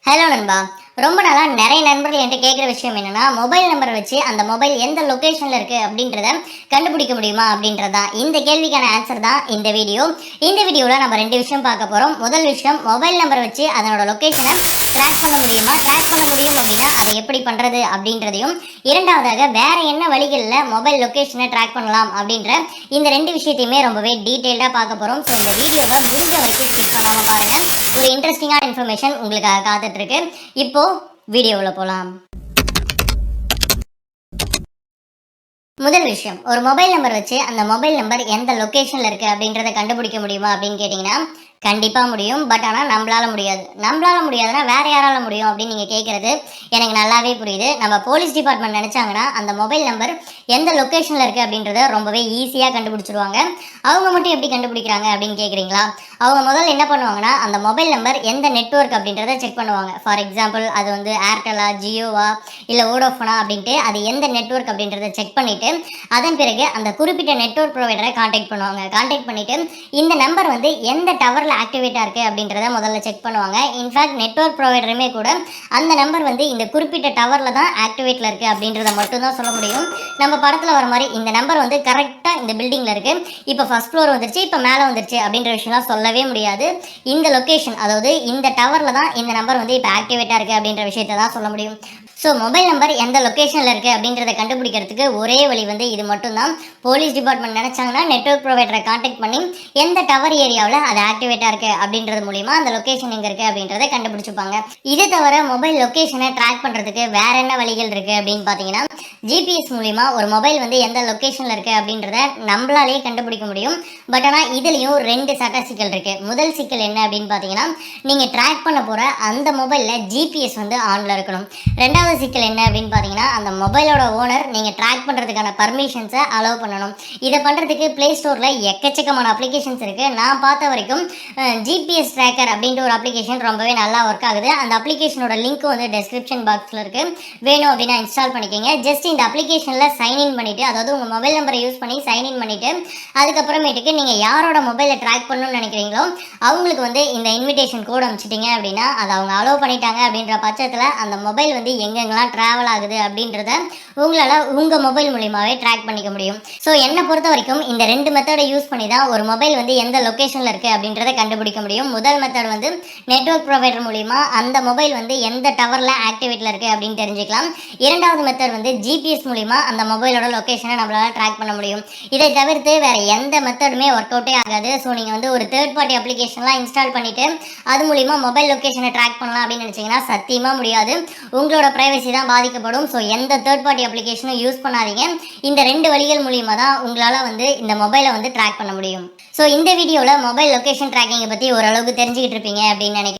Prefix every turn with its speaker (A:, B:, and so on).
A: Hello நண்பா. ரொம்ப நாளா நிறைய நண்பர்கள் என்கிட்ட கேட்குற விஷயம் என்னன்னா, மொபைல் நம்பரை வச்சு அந்த மொபைல் எந்த லொகேஷன்ல இருக்கு அப்படின்றத கண்டுபிடிக்க முடியுமா அப்படின்றது தான். இந்த கேள்விக்கான ஆன்சர் தான் இந்த வீடியோ. இந்த வீடியோவில் நம்ம ரெண்டு விஷயம் பார்க்க போறோம். முதல் விஷயம், மொபைல் நம்பரை வச்சு அதனோட லொகேஷனை ட்ராக் பண்ண முடியுமா, ட்ராக் பண்ண முடியும் அப்படின்னா அதை எப்படி பண்றது அப்படின்றதையும், இரண்டாவதாக வேற என்ன வழிகளில் மொபைல் லொகேஷனை ட்ராக் பண்ணலாம் அப்படின்ற இந்த ரெண்டு விஷயத்தையுமே ரொம்பவே டீட்டெயில்டாக பார்க்க போறோம். ஸோ இந்த வீடியோவை முடிஞ்ச வரைக்கும் ஸ்கிப் பண்ணாம பாருங்க. ஒரு இன்ட்ரெஸ்டிங்கான இன்ஃபர்மேஷன் உங்களுக்காக காத்துட்டு இருக்கு. இப்போ வீடியோவில் போலாம். முதல் விஷயம், ஒரு மொபைல் நம்பர் வச்சு அந்த மொபைல் நம்பர் எந்த லொகேஷன்ல இருக்கு அப்படின்றத கண்டுபிடிக்க முடியுமா அப்படின்னு கேட்டீங்கன்னா கண்டிப்பா முடியும். பட் ஆனால் நம்மளால முடியாது. நம்மளால முடியாதுன்னா வேற யாரால முடியும் அப்படின்னு நீங்க கேட்கறது எனக்கு நல்லாவே புரியுது. நம்ம போலீஸ் டிபார்ட்மெண்ட் நினைச்சாங்கன்னா அந்த மொபைல் நம்பர் எந்த லொகேஷன்ல இருக்கு அப்படின்றத ரொம்பவே ஈஸியா கண்டுபிடிச்சிருவாங்க. அவங்க மட்டும் எப்படி கண்டுபிடிக்கிறாங்க அப்படின்னு கேட்குறீங்களா? அவங்க முதல்ல என்ன பண்ணுவாங்கன்னா, அந்த மொபைல் நம்பர் எந்த நெட்வொர்க் அப்படின்றத செக் பண்ணுவாங்க. ஃபார் எக்ஸாம்பிள், அது வந்து ஏர்டெல்லா, ஜியோவா, இல்லை வோடோஃபோனா அப்படின்ட்டு அது எந்த நெட்வொர்க் அப்படின்றத செக் பண்ணிட்டு அதன் பிறகு அந்த குறிப்பிட்ட நெட்வொர்க் ப்ரொவைடரை காண்டாக்ட் பண்ணுவாங்க. காண்டாக்ட் பண்ணிட்டு இந்த நம்பர் வந்து எந்த டவரில் ஆக்டிவேட்டாக இருக்குது அப்படின்றத முதல்ல செக் பண்ணுவாங்க. இன்ஃபேக்ட் நெட்வொர்க் ப்ரொவைடருமே கூட அந்த நம்பர் வந்து இந்த குறிப்பிட்ட டவரில் தான் ஆக்டிவேட்டில் இருக்குது அப்படின்றத மட்டும்தான் சொல்ல முடியும். நம்ம படத்தில் வர மாதிரி இந்த நம்பர் வந்து கரெக்டாக இந்த பில்டிங்கில் இருக்குது, இப்போ ஃபர்ஸ்ட் ஃப்ளோர் வந்துருச்சு, இப்போ மேலே வந்துருச்சு அப்படின்ற விஷயம்லாம் சொல்லவே முடியாது. இந்த லொக்கேஷன், அதாவது இந்த டவரில் தான் இந்த நம்பர் வந்து இப்போ ஆக்டிவேட்டாக இருக்குது அப்படின்ற விஷயத்தை தான் சொல்ல முடியும். ஸோ மொபைல் நம்பர் எந்த லொக்கேஷனில் இருக்குது அப்படின்றத கண்டுபிடிக்கிறதுக்கு ஒரே வழி வந்து இது மட்டும்தான். போலீஸ் டிபார்ட்மெண்ட் நினச்சாங்கன்னா நெட்வொர்க் ப்ரொவைடரை காண்டாக்ட் பண்ணி எந்த டவர் ஏரியாவில் அது ஆக்டிவேட்டாக இருக்குது அப்படின்றது மூலிமா அந்த லொக்கேஷன் எங்கே இருக்குது அப்படின்றத கண்டுபிடிச்சிப்பாங்க. இது தவிர மொபைல் லொக்கேஷனை ட்ராக் பண்ணுறதுக்கு வேற என்ன வழிகள் இருக்குது அப்படின்னு பார்த்தீங்கன்னா, ஜிபிஎஸ் மூலிமா ஒரு மொபைல் வந்து எந்த லொக்கேஷனில் இருக்குது அப்படின்றத நம்மளாலேயே கண்டுபிடிக்க முடியும். பட் ஆனால் இதுலேயும் ரெண்டு சட்ட சிக்கல் இருக்குது. முதல் சிக்கல் என்ன அப்படின்னு பார்த்தீங்கன்னா, நீங்கள் ட்ராக் பண்ண போகிற அந்த மொபைலில் ஜிபிஎஸ் வந்து ஆனில் இருக்கணும். ரெண்டாவது சிக்கல் என்ன அப்படின்னு பார்த்தீங்கன்னா, அந்த மொபைலோட ஓனர் நீங்கள் ட்ராக் பண்ணுறதுக்கான பர்மிஷன்ஸை அலோவ் பண்ணணும். இதை பண்ணுறதுக்கு ப்ளே ஸ்டோரில் எக்கச்சக்கமான அப்ளிகேஷன்ஸ் இருக்குது. நான் பார்த்த வரைக்கும் ஜிபிஎஸ் ட்ராக்கர் அப்படின்ற ஒரு அப்ளிகேஷன் ரொம்பவே நல்லா ஒர்க் ஆகுது. அந்த அப்ளிகேஷனோட லிங்க் வந்து டெஸ்கிரிப்ஷன் பாக்ஸில் இருக்குது, வேணும் அப்படின்னா இன்ஸ்டால் பண்ணிக்கோங்க. ஜஸ்ட் இந்த அப்ளிகேஷனில் சைன்இன் பண்ணிவிட்டு, அதாவது உங்கள் மொபைல் நம்பரை யூஸ் பண்ணி சைன்இன் பண்ணிவிட்டு அதுக்கப்புறமேட்டுக்கு நீங்கள் யாரோட மொபைலை ட்ராக் பண்ணணும்னு நினைக்கிறீங்களோ அவங்களுக்கு வந்து இந்த இன்விடேஷன் கோட் அனுப்பிச்சிட்டிங்க அப்படின்னா அதை அவங்க அலோவ் பண்ணிட்டாங்க அப்படின்ற பட்சத்தில் அந்த மொபைல் வந்து எங்கெங்கெல்லாம் ட்ராவல் ஆகுது அப்படின்றத உங்களால் உங்கள் மொபைல் மூலியமாகவே ட்ராக் பண்ணிக்க முடியும். ஸோ என்னை பொறுத்த வரைக்கும் இந்த ரெண்டு மெத்தடை யூஸ் பண்ணி தான் ஒரு மொபைல் வந்து எந்த லொக்கேஷனில் இருக்குது அப்படின்றத கண்டுபிடிக்க முடியும். முதல் மெத்தட் வந்து நெட்வொர்க் ப்ரொவைடர் மூலிமா அந்த மொபைல் வந்து எந்த டவரில் ஆக்டிவேட்டில் இருக்குது அப்படின்னு தெரிஞ்சுக்கலாம். இரண்டாவது மெத்தட் வந்து ஜிபிஎஸ் மூலிமா அந்த மொபைலோட லொக்கேஷனை நம்மளால் ட்ராக் பண்ண முடியும். இதை தவிர்த்து வேறு எந்த மெத்தடுமே ஒர்க் அவுட்டே ஆகாது. ஸோ நீங்கள் வந்து ஒரு தேர்ட் பார்ட்டி அப்ளிகேஷன்லாம் இன்ஸ்டால் பண்ணிவிட்டு அது மூலிமா மொபைல் லொக்கேஷனை ட்ராக் பண்ணலாம் அப்படின்னு நினச்சிங்கன்னா சத்தியமாக முடியாது. உங்களோட ப்ரைவசி தான் பாதிக்கப்படும். ஸோ எந்த தேர்ட் பார்ட்டி அப்ளிகேஷனும் யூஸ் பண்ணாதீங்க. இந்த ரெண்டு வழிகள் மூலிமா தான் உங்களால் வந்து இந்த மொபைலை வந்து ட்ராக் பண்ண முடியும். ஸோ இந்த வீடியோவில் மொபைல் லொக்கேஷன் ட்ராக்கிங்கை பற்றி ஓரளவுக்கு தெரிஞ்சுக்கிட்டு இருப்பீங்க அப்படின்னு நினைக்கிறேன்.